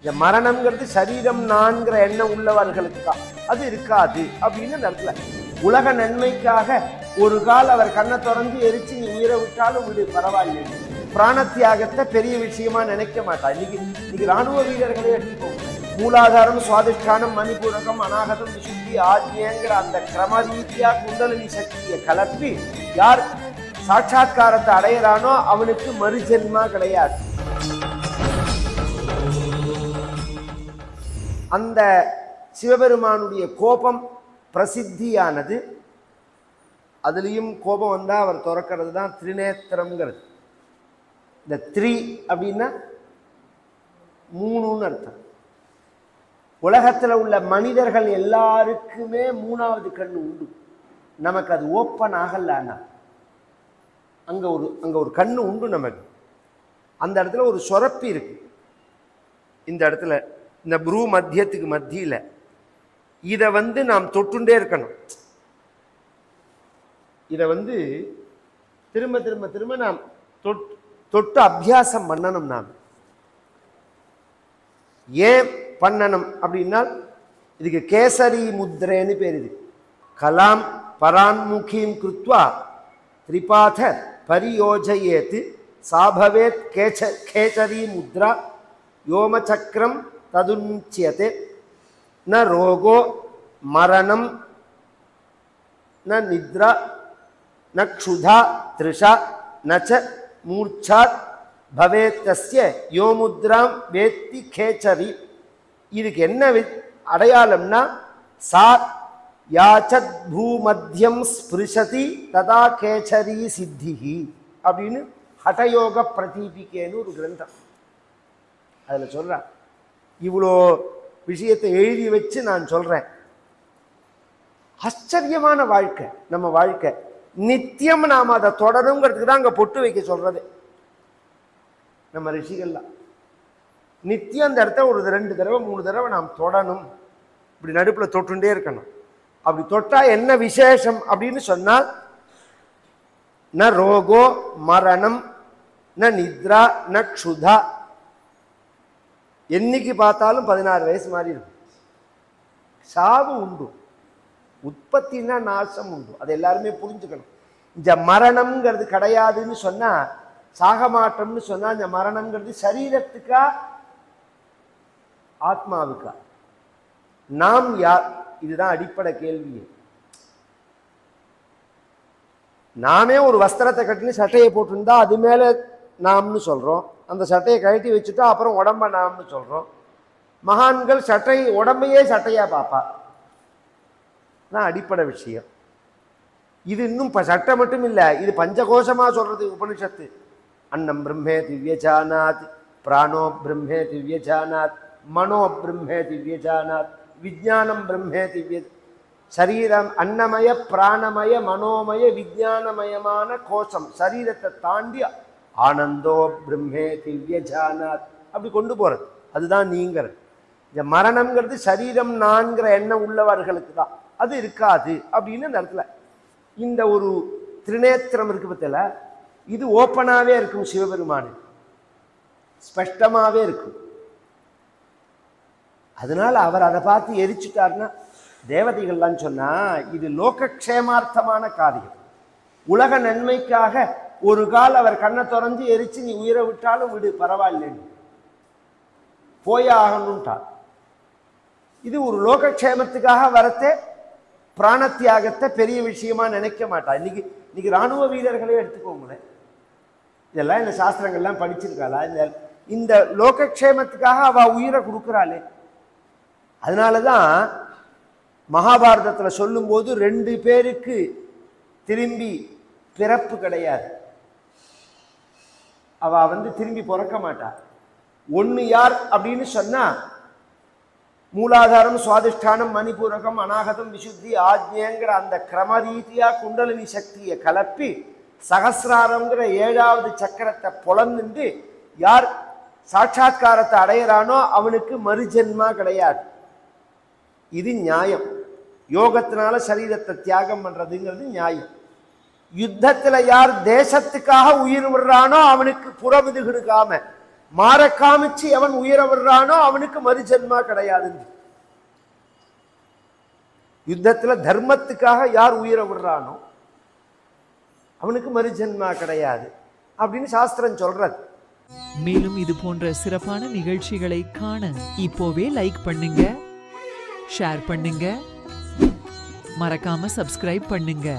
இந்த மரணம்ங்கிறது சரீரம் நான்கிற எண்ணம் உள்ளவர்களுக்கு தான், அது இருக்காது அப்படின்னு நடக்கல. உலக நன்மைக்காக ஒரு கால் அவர் கண்ணை திறந்து எரிச்சு நீ உயிரை விட்டாலும் விடு பரவாயில்லை. பிராணத்தியாகத்தை பெரிய விஷயமா நினைக்க மாட்டா. இன்னைக்கு ராணுவ வீரர்களே எடுத்துக்கோங்க. மூலாதாரம், சுவாதிஷ்டானம், மணிபூரகம், அநாகதம், விசுத்தி, ஆஜ்யங்கிற அந்த கிரம ரீதியா குண்டலினி சக்தியை கலப்பி யார் சாட்சாத்காரத்தை அடையிறானோ அவனுக்கு மறுஜென்மா கிடையாது. அந்த சிவபெருமானுடைய கோபம் பிரசித்தியானது. அதுலேயும் கோபம் வந்தால் அவர் திறக்கிறது தான் திரிநேத்திரம்ங்கிறது. இந்த த்ரீ அப்படின்னா மூணுன்னு அர்த்தம். உலகத்தில் உள்ள மனிதர்கள் எல்லாருக்குமே மூணாவது கண்ணு உண்டு. நமக்கு அது ஓப்பன் ஆகலான்னா அங்கே ஒரு கண்ணு உண்டு நமக்கு. அந்த இடத்துல ஒரு சுரப்பி இருக்கு. இந்த இடத்துல இந்த ப்ரூ மத்தியத்துக்கு மத்தியில் இதை நாம் தொட்டுண்டே இருக்கணும். இதை திரும்ப திரும்ப திரும்ப நாம் தொட்டு அபியாசம் பண்ணணும். நாம் ஏன் பண்ணணும் அப்படின்னா இதுக்கு கேசரி முத்ரேன்னு பேர். இது கலாம் பரான்முகீம் கிருத்வா திரிபாத பரியோஜயேத் சாபவேத் கேசரி முத்ரா யோமசக்கரம் ததுன்சியதே ந ரோகோ மரணம் ந நித்ரா ந க்ஷுதா த்ரிஷா நச்ச மூர்ச்சாத் பவேத்தஸ்ய யோமுத்ராம் வேத்தி கேச்சரி. இதுக்கு என்ன அடையாளம்னா சா யாச்சத் பூமத்தியம் ஸ்பிருஷதி ததா கேச்சரி சித்திஹி அப்படின்னு ஹடயோக பிரதீபிக்கேன்னு ஒரு கிரந்தம். அதில் சொல்கிறேன். இவ்வளோ விஷயத்தை எழுதி வச்சு நான் சொல்கிறேன். ஆச்சரியமான வாழ்க்கை நம்ம வாழ்க்கை. நித்தியம் நாம் அதை தொடருங்கிறதுக்கு தான் அங்கே பொட்டு வைக்க சொல்கிறது நம்ம ரிஷிகள்லாம். நித்தியம் அந்த இடத்த ஒரு 2 தடவை 3 தடவை நாம் தொடணும். இப்படி நடுப்பில் தொட்டுண்டே இருக்கணும். அப்படி தொட்டால் என்ன விசேஷம் அப்படின்னு சொன்னால் ந ரோகோ மரணம் ந நித்ரா ந க்ஷுதா. என்னைக்கு பார்த்தாலும் 16 வயசு மாதிரி இருக்கும். சாவு உண்டு, உற்பத்தினா நாசம் உண்டு. அது எல்லாருமே புரிஞ்சுக்கணும். இந்த மரணம்ங்கிறது கிடையாதுன்னு சொன்னா, சாக மாட்டோம்னு சொன்னா, இந்த மரணம்ங்கிறது சரீரத்துக்கா ஆத்மாவுக்கா? நாம் யார்? இதுதான் அடிப்படை கேள்வி. நாமே ஒரு வஸ்திரத்தை கட்டினு சட்டையை போட்டிருந்தா அது மேல நாம்னு சொல்றோம். அந்த சட்டையை கழட்டி வச்சுட்டா அப்புறம் உடம்ப நாம்னு சொல்றோம். மகான்கள் சட்டை உடம்பையே சட்டையா பாப்பா. தான் அடிப்படை விஷயம். இது இன்னும் சட்டை மட்டும் இல்லை, இது பஞ்சகோஷமா சொல்றது உபனிஷத்து. அன்னம் பிரம்மே திவ்யஜானாத், பிராணோ பிரம்மே திவ்யஜானாத், மனோ பிரம்மே திவ்யஜானாத், விஜானம் பிரம்மே திவ்ய. சரீரம் அன்னமய பிராணமய மனோமய விஜானமயமான கோஷம். சரீரத்தை தாண்டி ஆனந்தோ பிரம்மே திவ்யஜானாத் அப்படி கொண்டு போறது. அதுதான் நீங்கிறது. இந்த மரணம்ங்கிறது சரீரம் நான்கிற எண்ணம் உள்ளவர்களுக்கு தான், அது இருக்காது அப்படின்னு அந்த இடத்துல. இந்த ஒரு திரிநேத்திரம் இருக்கு பத்தில, இது ஓப்பனாவே இருக்கும். சிவபெருமானு ஸ்பஷ்டமாவே இருக்கும். அதனால அவர் அதை பார்த்து எரிச்சுட்டார்னா, தேவதைகள்லாம் சொன்னா இது லோகக்ஷேமார்த்தமான காரியம். உலக நன்மைக்காக ஒரு கால் அவர் கண்ணை திறந்து எரிச்சு நீ உயிரை விட்டாலும் விடு பரவாயில்லைன்னு போயாகணும்ட்டார். இது ஒரு லோகக்ஷேமத்துக்காக வரத்தே பிராணத்தியாகத்தை பெரிய விஷயமா நினைக்க மாட்டா. இன்னைக்கு ராணுவ வீரர்களே எடுத்துக்கோங்களேன். இதெல்லாம் இந்த சாஸ்திரங்கள்லாம் படிச்சிருக்காளா? இந்த லோகக்ஷேமத்துக்காக அவ உயிரை கொடுக்குறாளே. அதனாலதான் மகாபாரதத்தில் சொல்லும் போது 2 பேருக்கு திரும்பி பிறப்பு கிடையாது. அவ திரும்பி பிறக்க மாட்டா. ஒன்னு யார் அப்படின்னு சொன்னா, மூலாதாரம், சுவாதிஷ்டானம், மணிபூரகம், அநாகதம், விசுத்தி, ஆஜ்யங்கிற அந்த கிரம ரீதியா குண்டலினி சக்தியை கலப்பி சகசிராரங்கிற 7வது சக்கரத்தை பொளந்துண்டு யார் சாட்சாத்காரத்தை அடையிறானோ அவனுக்கு மறுஜென்மா கிடையாது. இது நியாயம். யோகத்தினால சரீரத்தை தியாகம் பண்றதுங்கிறது நியாயம். யுத்தத்துல யார் தேசத்துக்காக உயிர் விடுறானோ அவனுக்கு புறமுதுகிடுக்காம மாற காமிச்சு எவன் உயிர விடுறானோ அவனுக்கு மறுஜென்மா கிடையாது. யுத்தத்துல தர்மத்துக்காக யார் உயிர விடுறானோ அவனுக்கு மறுஜென்மா கிடையாது அப்படின்னு சாஸ்திரம் சொல்றது. மேலும் இது போன்ற சிறப்பான நிகழ்ச்சிகளை காண இப்போவே லைக் பண்ணுங்க, ஷேர் பண்ணுங்க, மறக்காம சப்ஸ்கிரைப் பண்ணுங்க.